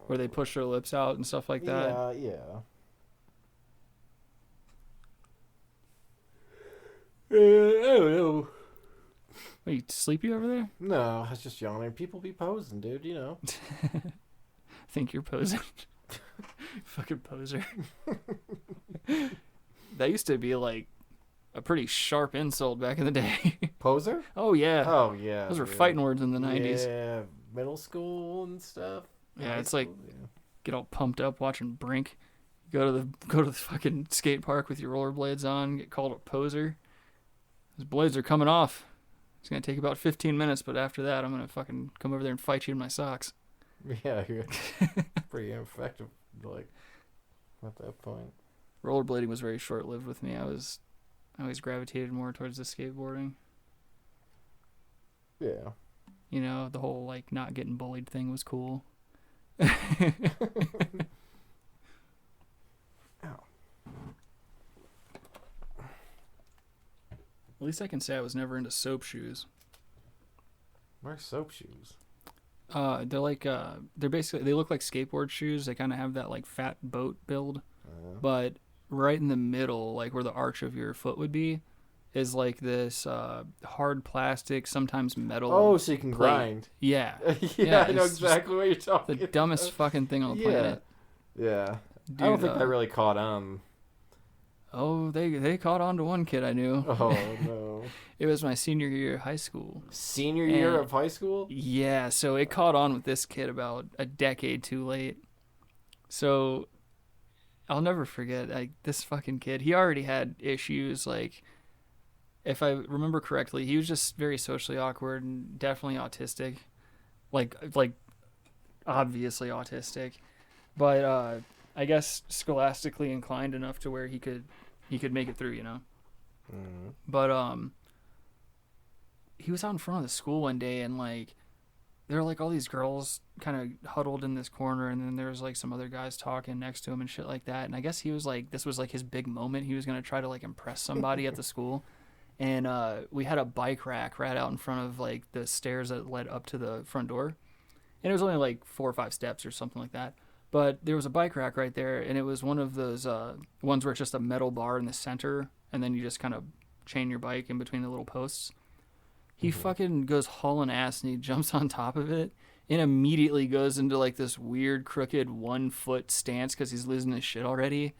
where they push their lips out and stuff like that. Yeah. I don't know. What, you sleepy over there? No, I was just yawning. People be posing, dude. You know. Think you're posing. Fucking poser. That used to be like a pretty sharp insult back in the day. Poser? Oh yeah. Oh yeah. Those were dude. fighting words in the 90s. Yeah, middle school and stuff. Yeah, High it's like school, yeah. get all pumped up watching Brink. Go to the fucking skate park with your rollerblades on, get called a poser. Those blades are coming off. It's gonna take about 15 minutes, but after that I'm gonna fucking come over there and fight you in my socks. Yeah, you're pretty ineffective, like, at that point. Rollerblading was very short lived with me. I always gravitated more towards the skateboarding. Yeah. You know, the whole like not getting bullied thing was cool. Ow. At least I can say I was never into soap shoes. Where's soap shoes? They're like they're basically, they look like skateboard shoes. They kind of have that like fat boat build, but right in the middle, like where the arch of your foot would be, is like this hard plastic, sometimes metal. Oh, so you can plate. grind. Yeah. Yeah, I know it's exactly what you're talking the about. dumbest fucking thing on the planet. Yeah. Dude, I don't think that really caught on. Oh, they caught on to one kid I knew. Oh, no. It was my senior year of high school. Senior year And- of high school? Yeah, so it caught on with this kid about a decade too late. So I'll never forget, like, this fucking kid. He already had issues. Like, if I remember correctly, he was just very socially awkward and definitely autistic. Like obviously autistic. But I guess scholastically inclined enough to where he could make it through, you know. Mm. But he was out in front of the school one day, and like there were like all these girls kind of huddled in this corner, and then there was like some other guys talking next to him and shit like that. And I guess he was like, this was like his big moment. He was gonna try to like impress somebody at the school. And we had a bike rack right out in front of like the stairs that led up to the front door, and it was only like 4 or 5 steps or something like that. But there was a bike rack right there, and it was one of those ones where it's just a metal bar in the center, and then you just kind of chain your bike in between the little posts. He fucking goes hauling ass, and he jumps on top of it, and immediately goes into like this weird crooked 1 foot stance because he's losing his shit already.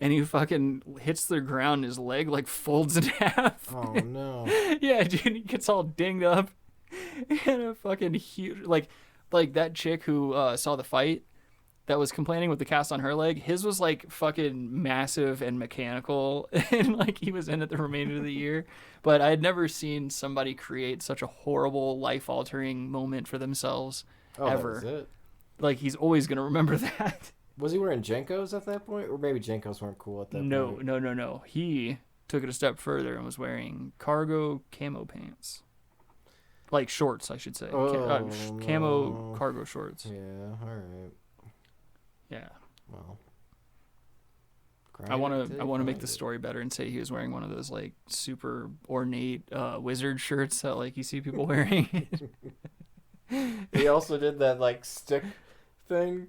And he fucking hits the ground, and his leg like folds in half. Oh, no. Yeah, dude, he gets all dinged up. And a fucking huge, like that chick who saw the fight that was complaining with the cast on her leg, his was like fucking massive and mechanical, and like he was in it the remainder of the year. But I had never seen somebody create such a horrible, life-altering moment for themselves ever. That was it. Like, he's always gonna remember that. Was he wearing Jenkos at that point? Or maybe Jenkos weren't cool at that point? No. He took it a step further and was wearing cargo camo pants. Like shorts, I should say. Camo no. cargo shorts. Yeah, alright. Yeah. Well. I want to make the story better and say he was wearing one of those like super ornate wizard shirts that like you see people wearing. He also did that like stick thing.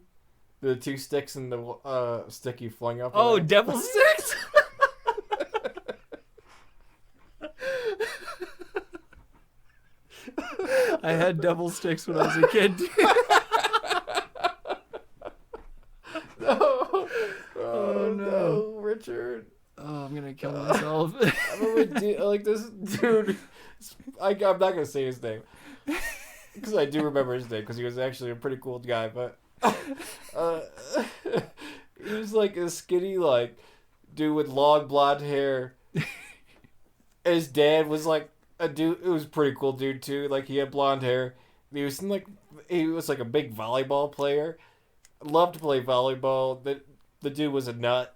The 2 sticks and the stick you flung up. Oh, devil sticks! I had devil sticks when I was a kid. No. Oh, no, Richard. Oh, I'm gonna kill myself. I remember like this dude. I'm not gonna say his name because I do remember his name because he was actually a pretty cool guy. But he was like a skinny like dude with long blonde hair. His dad was like a dude. It was a pretty cool dude too. Like he had blonde hair. He was like a big volleyball player. Loved to play volleyball. The dude was a nut,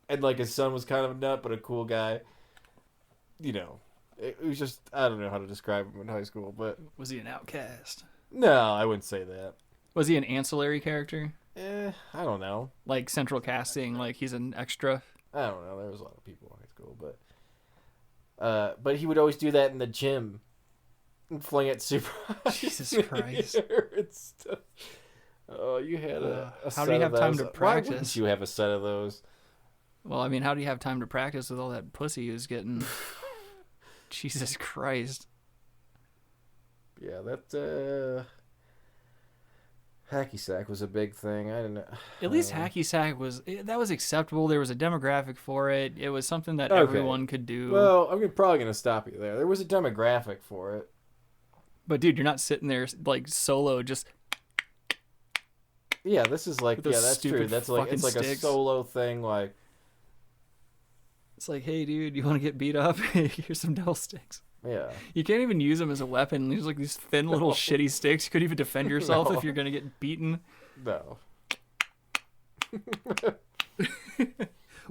and like his son was kind of a nut, but a cool guy. You know, it was just, I don't know how to describe him in high school, but Was he an outcast? no, I wouldn't say that. Was he an ancillary character? I don't know. Like central casting, like he's an extra? I don't know. There was a lot of people in high school, but he would always do that in the gym and fling it super high. Jesus Christ. and stuff. Oh, you had a How set do you of have time those. to Why wouldn't practice? you have a set of those? Well, I mean, how do you have time to practice with all that pussy he was getting? Jesus Christ. Yeah, that hacky sack was a big thing. I didn't. At least hacky sack was acceptable. There was a demographic for it. It was something that Okay. everyone could do. Well, I'm probably gonna stop you there. There was a demographic for it. But dude, you're not sitting there like solo just. Yeah, this is like, With those yeah, that's true. stupid That's like, it's like fucking a solo thing. Like, It's like, hey, dude, you want to get beat up? Here's some devil sticks. yeah, You can't even use them as a weapon. There's like these thin little shitty sticks. You couldn't even defend yourself No. if you're gonna get beaten. no.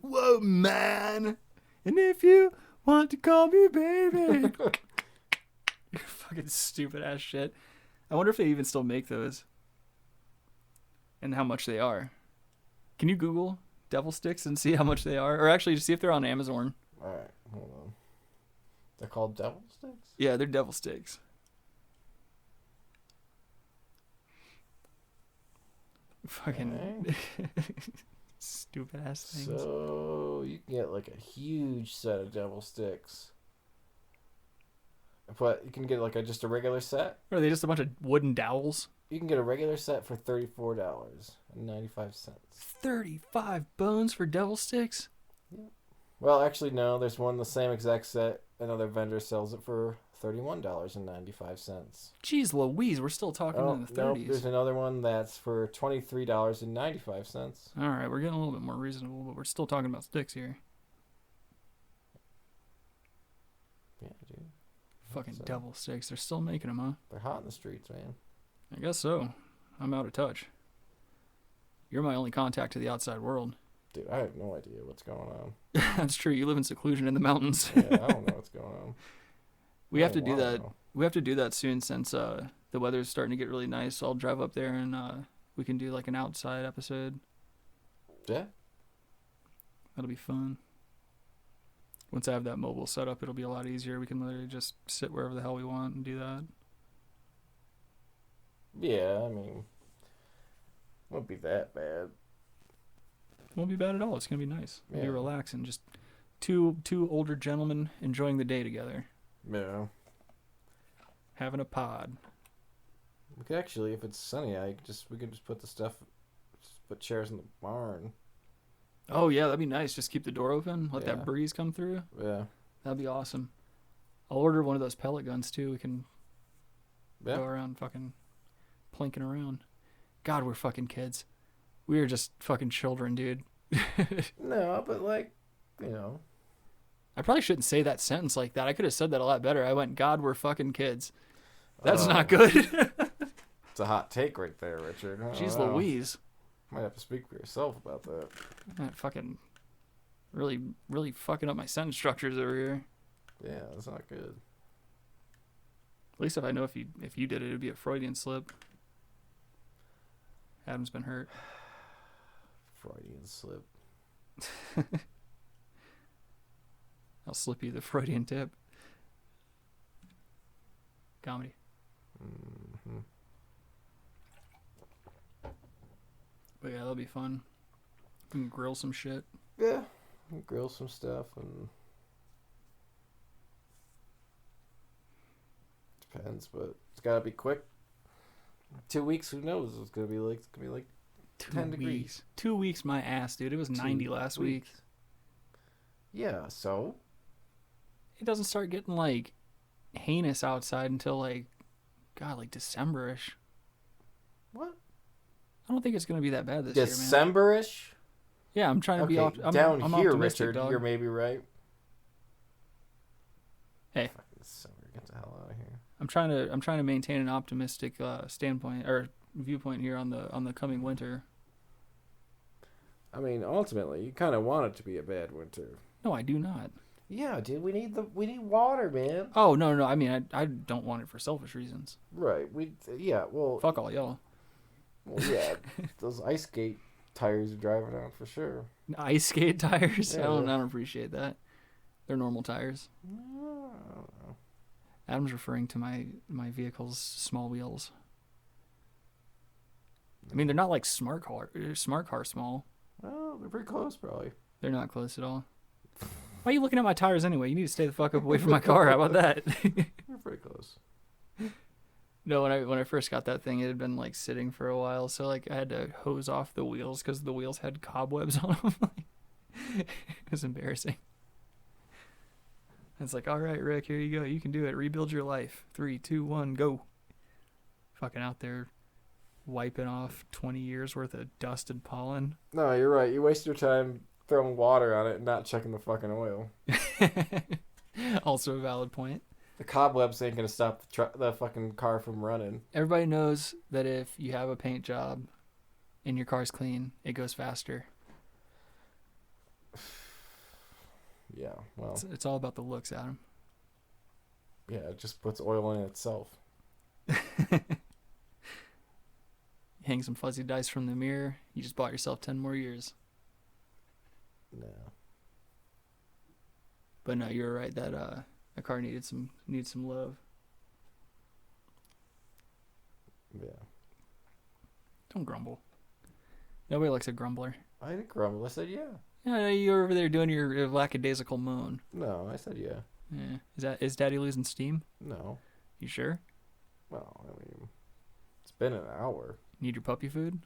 Whoa, man! And if you want to call me baby, you fucking stupid ass shit. I wonder if they even still make those, and how much they are. Can you Google devil sticks and see how much they are, or actually see if they're on Amazon? All right, hold on. They're called devil sticks. Yeah, they're devil sticks. Fucking stupid ass things. So you can get like a huge set of devil sticks. But you can get like just a regular set. Or are they just a bunch of wooden dowels? You can get a regular set for $34.95. 35 bones for devil sticks? Well, actually, no. There's one the same exact set. Another vendor sells it for $31.95. Jeez Louise, we're still talking in the 30s. Nope, there's another one that's for $23.95. All right, we're getting a little bit more reasonable, but we're still talking about sticks here. Yeah, dude. Fucking So, devil sticks. They're still making them, huh? they're hot in the streets, man. I guess so. I'm out of touch. You're my only contact to the outside world. Dude, I have no idea what's going on. That's true. You live in seclusion in the mountains. Yeah, I don't know what's going on. We have to do wanna that. know. We have to do that soon since the weather's starting to get really nice. So I'll drive up there and we can do like an outside episode. Yeah. That'll be fun. Once I have that mobile set up, it'll be a lot easier. We can literally just sit wherever the hell we want and do that. Yeah, I mean, won't be that bad. Won't be bad at all. It's gonna be nice. It'll be Yeah. relaxing. Just two older gentlemen enjoying the day together, Yeah. having a pod. We could actually, if it's sunny out, we could just put put chairs in the barn. Oh yeah, that'd be nice. Just keep the door open, let Yeah. that breeze come through. Yeah. That'd be awesome. I'll order one of those pellet guns too. We can Yeah. go around fucking plinking around. God, we're fucking kids. We are just fucking children, dude. No, but like, you know. I probably shouldn't say that sentence like that. I could have said that a lot better. I went, God, we're fucking kids. That's not good. It's a hot take right there, Richard. I don't Jeez know. Louise. Might have to speak for yourself about that. That fucking really fucking up my sentence structures over here. Yeah, that's not good. At least if I know if you did it, it'd be a Freudian slip. Adam's been hurt. Freudian slip. I'll slip you the Freudian tip. Comedy. Mm-hmm. But yeah, that'll be fun. We can grill some shit. Yeah, we'll grill some stuff and depends, but it's gotta be quick. 2 weeks, who knows? It's gonna be like 10 degrees. 2 weeks, my ass, dude. It was 90 last week. Yeah, so It doesn't start getting like heinous outside until like December-ish. what? I don't think it's gonna be that bad this year, man. December-ish? Yeah, I'm trying to be Okay, I'm down I'm here, optimistic, Richard, dog. you're maybe right. Hey. Fucking December, get the hell out of here. I'm trying to maintain an optimistic standpoint or viewpoint here on the coming winter. I mean, ultimately, you kind of want it to be a bad winter. No, I do not. Yeah, dude, we need water, man. Oh no, I mean I don't want it for selfish reasons. Right. Well, Fuck all y'all. well, yeah, those ice skate tires you're driving on for sure. Ice skate tires. Yeah. I don't appreciate that. They're normal tires. I don't know. Adam's referring to my vehicle's small wheels. I mean, they're not like smart car small. Well, they're pretty close, probably. They're not close at all. Why are you looking at my tires anyway? You need to stay the fuck up away from my car. How about that? They're pretty close. No, when I first got that thing, it had been like sitting for a while, so like I had to hose off the wheels because the wheels had cobwebs on them. It was embarrassing. It's like, all right, Rick, here you go. You can do it. Rebuild your life. 3, 2, 1, go. Fucking out there wiping off 20 years worth of dust and pollen. No, you're right. You waste your time throwing water on it and not checking the fucking oil. Also a valid point. The cobwebs ain't gonna stop the fucking car from running. Everybody knows that if you have a paint job and your car's clean, it goes faster. Yeah, well. It's all about the looks, Adam. Yeah, it just puts oil in itself. Hang some fuzzy dice from the mirror. You just bought yourself 10 more years. No. But no, you're right that a car needs some love. Yeah. Don't grumble. Nobody likes a grumbler. I didn't grumble. I said yeah. Yeah, I know you're over there doing your lackadaisical moan. No, I said yeah. Yeah. Is Daddy losing steam? No. You sure? Well, I mean, it's been an hour. Need your puppy food?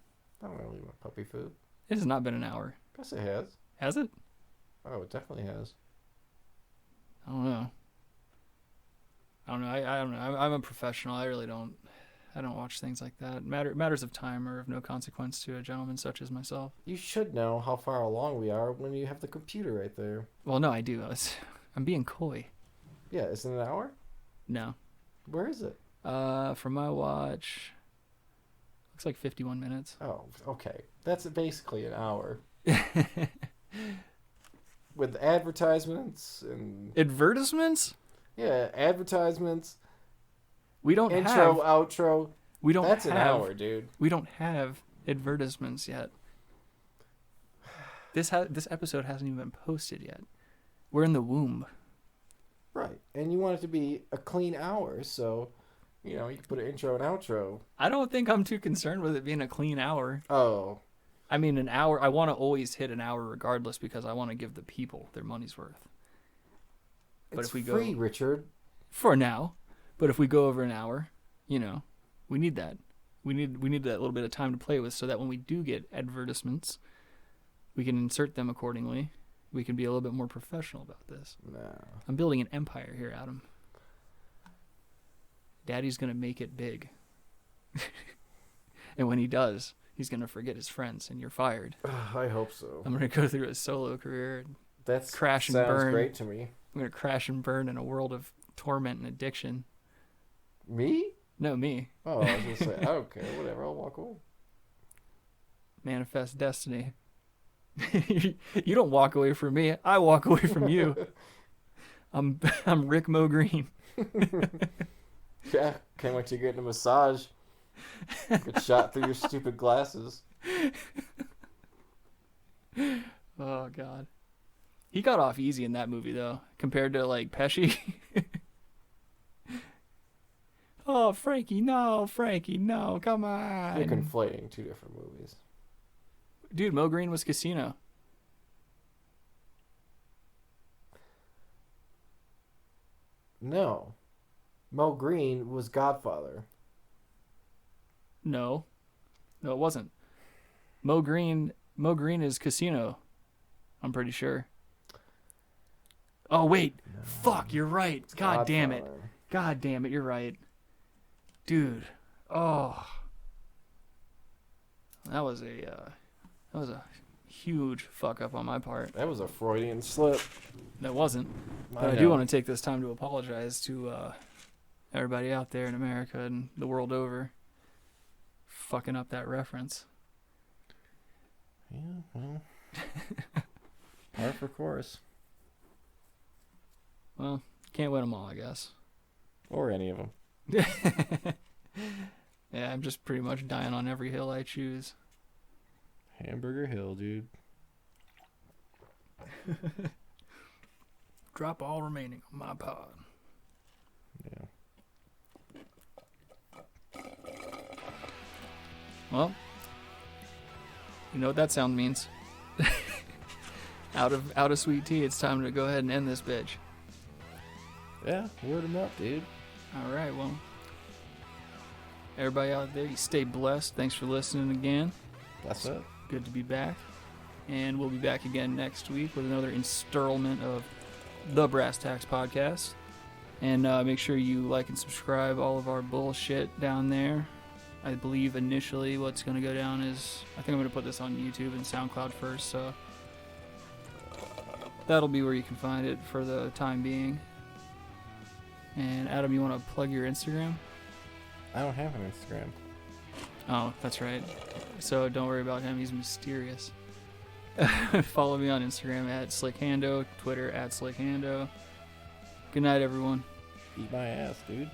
I don't really want puppy food. It has not been an hour. Guess it has. Has it? Oh, it definitely has. I don't know. I don't know. I'm a professional. I really don't. I don't watch things like that. Matters of time are of no consequence to a gentleman such as myself. You should know how far along we are when you have the computer right there. Well, no, I do. I'm being coy. Yeah, is it an hour? No. Where is it? From my watch, looks like 51 minutes. Oh, okay. That's basically an hour. With advertisements and... Advertisements? Yeah, advertisements. We don't intro, have... outro. We don't That's have... an hour, dude. We don't have advertisements yet. This episode hasn't even been posted yet. We're in the womb. Right. And you want it to be a clean hour, so, you know, you can put an intro and outro. I don't think I'm too concerned with it being a clean hour. Oh. I mean, an hour, I want to always hit an hour regardless because I want to give the people their money's worth. But It's if we free, go... Richard. For now. But if we go over an hour, you know, we need that. We need that little bit of time to play with so that when we do get advertisements, we can insert them accordingly. We can be a little bit more professional about this. No. I'm building an empire here, Adam. Daddy's going to make it big. And when he does, he's going to forget his friends and you're fired. I hope so. I'm going to go through a solo career and That's crash and sounds burn. Great to me. I'm going to crash and burn in a world of torment and addiction. Me? No, me. Oh, I was going to say, I don't care. Whatever. I'll walk away. Manifest destiny. You don't walk away from me. I walk away from you. I'm Rick Mo Green. Yeah, can't wait to get a massage. Get shot through your stupid glasses. Oh God, he got off easy in that movie though, compared to like Pesci. Oh, Frankie, no, come on. You're conflating two different movies. Dude, Mo Green was Casino. No. Mo Green was Godfather. No, it wasn't. Mo Green is Casino. I'm pretty sure. Oh wait, no. Fuck, you're right. God damn it. God damn it, you're right. Dude, oh, that was a huge fuck up on my part. That was a Freudian slip. That wasn't. But I do want to take this time to apologize to everybody out there in America and the world over. Fucking up that reference. Yeah, well. Par for course. Well, can't win them all, I guess. Or any of them. Yeah, I'm just pretty much dying on every hill I choose. Hamburger Hill, dude. Drop all remaining on my pod. Yeah. Well, you know what that sound means. Out of sweet tea, it's time to go ahead and end this bitch. Yeah, word 'em up, dude. All right, well, Everybody out there, you stay blessed. Thanks for listening again. That's it. Good to be back. And we'll be back again next week with another installment of the Brass Tacks podcast. And make sure you like and subscribe all of our bullshit down there. I believe initially what's going to go down is, I think I'm going to put this on YouTube and SoundCloud first, so that'll be where you can find it for the time being. And Adam, you want to plug your Instagram? I don't have an Instagram. Oh, that's right. So don't worry about him. He's mysterious. Follow me on Instagram at SlickHando, Twitter at SlickHando. Good night, everyone. Eat my ass, dude.